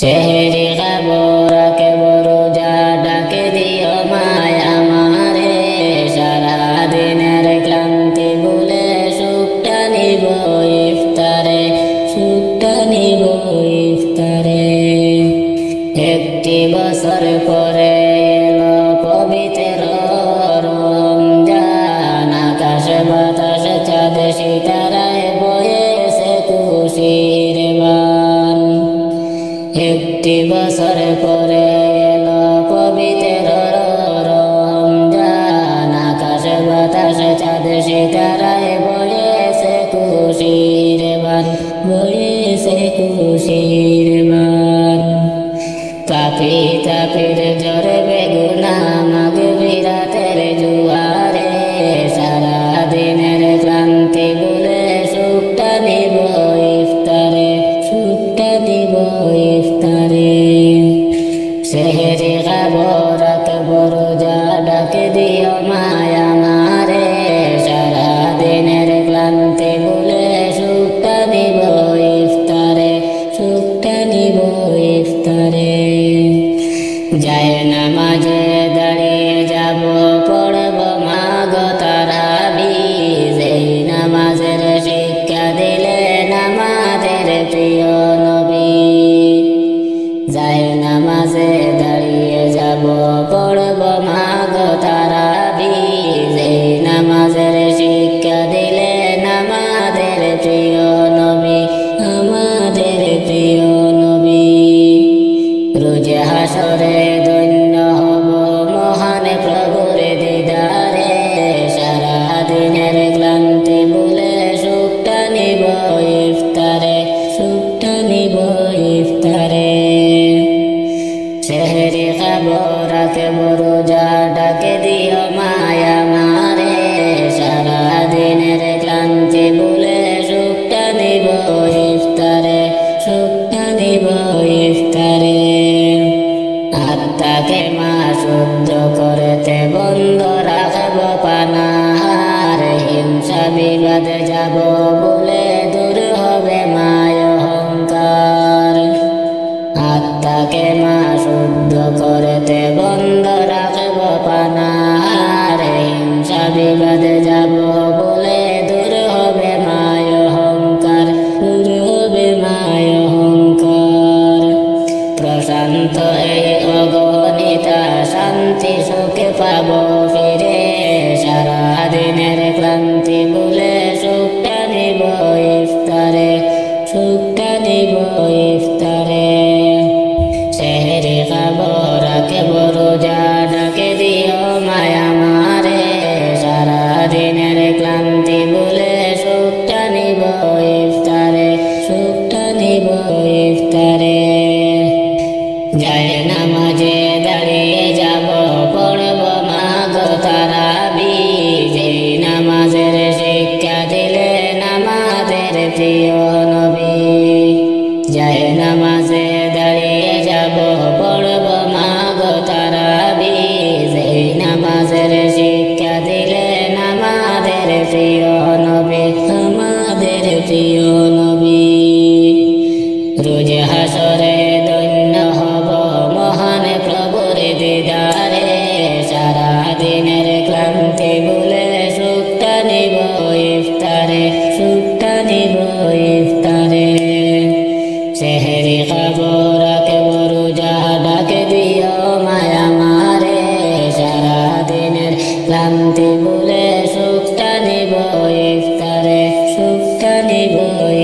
সেহরি খাবো রাখবো রোজা ডাকে দিও মায় আমারে, সারা দিনের ক্লান্তি ভুলে সুখটা নিব ইফতারে, সুখটা নিব ইফতারে। একটি বছর পরে এলো পবিত্র রমজান, আকাশে বাতাসে চাঁদ সিতারায় বয়েছে খুশির বান। একটি বছর পরে এলো পবিত্র রমজান, আকাশে বাতাসে চাঁদ সিতারায় বয়েছে খুশির বান, বয়েছে খুশির বান। পাপি তাপির জ্বরে বেগুনা মাগফিরাতের জোয়ারে, সারা দিনের ক্লান্তি ভুলে সুখটা নিব ইফতারে, সুখটা নিব ইফতারে। সেহরি খাবো রাখবো রোজা ডাকে দিও মায় আমারে, সারা দিনের ক্লান্তি ভুলে সুখটা নিব ইফতারে, সুখটা নিব ইফতারে। যায় নামাজে দাঁড়িয়ে যাব পড়ব মাগো তারাবি, যেই নামাজের শিক্ষা দিলেন আমাদের প্রিয় নবী। যায় নামাজে দাঁড়িয়ে যাব পড়ব মাগো তারাবি, যেই নামাজের শিক্ষা দিলেন আমাদের প্রিয় নবী, আমাদের প্রিয় নবী। রোজে হাসরে ধন্য হব মহান প্রভুর দিদারে, সারা দিনের ক্লান্তি ভুলে সুখটা নিব ইফতারে, সুখটা নিব ইফতারে। সেহরি খাবো রাখবো রোজা ডাকে দিও মায় আমারে, সারা দিনের ক্লান্তি ভুলে সুখটা নিব ইফতারে, সুখটা নিব ইফতারে। আত্মাকে মা শুদ্ধ করতে বন্ধ রাখব পানাহার, হিংসা বিবাদ যাব বলে দূর হবে মায় অহংকার। আত্মাকে মা শুদ্ধ করতে বন্ধ রাখব পানাহার, হিংসা বিবাদ যাব বলে দূর হবে মায় অহংকার, দূর হবে মায় অহংকার। প্রশান্ত এই অগণিতা শান্তি সুখে পাব ফিরে, সারা দিনের ক্লান্তি ভুলে সুখটা নিব ইফতারে, সুখটা নিব ইফতারে। সেহরি খাবো রাখবো রোজা ডাকে দিও মায় আমারে, সারা দিনের ক্লান্তি ভুলে সুখটা নিব ইফতারে, সুখটা নিব ইফতারে। যায় নামাজে দাঁড়িয়ে যাব পড়ব মাগো তারাবি, যেই নামাজের শিক্ষা দিলেন আমাদের প্রিয় নবী। যায় নামাজে দাঁড়িয়ে যাব পড়ব মাগো তারাবি, যেই নামাজের শিক্ষা দিলেন আমাদের প্রিয় নবী, আমাদের প্রিয় নবী। রোজে হাসরে ধন্য হব মহান প্রভুর দিদারে, সারা দিনের ক্লান্তি ভুলে সুখটা নিব ইফতারে, সুখটা নিব ইফতারে। সেহরি খাবো রাখবো রোজা ডাকে দিও মায় আমারে, সারা দিনের ক্লান্তি ভুলে সুখটা নিব ইফতারে, সুখটা নিব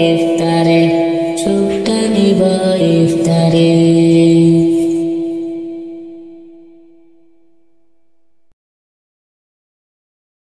ইফতারে, সুখটা নিব ইফতারে।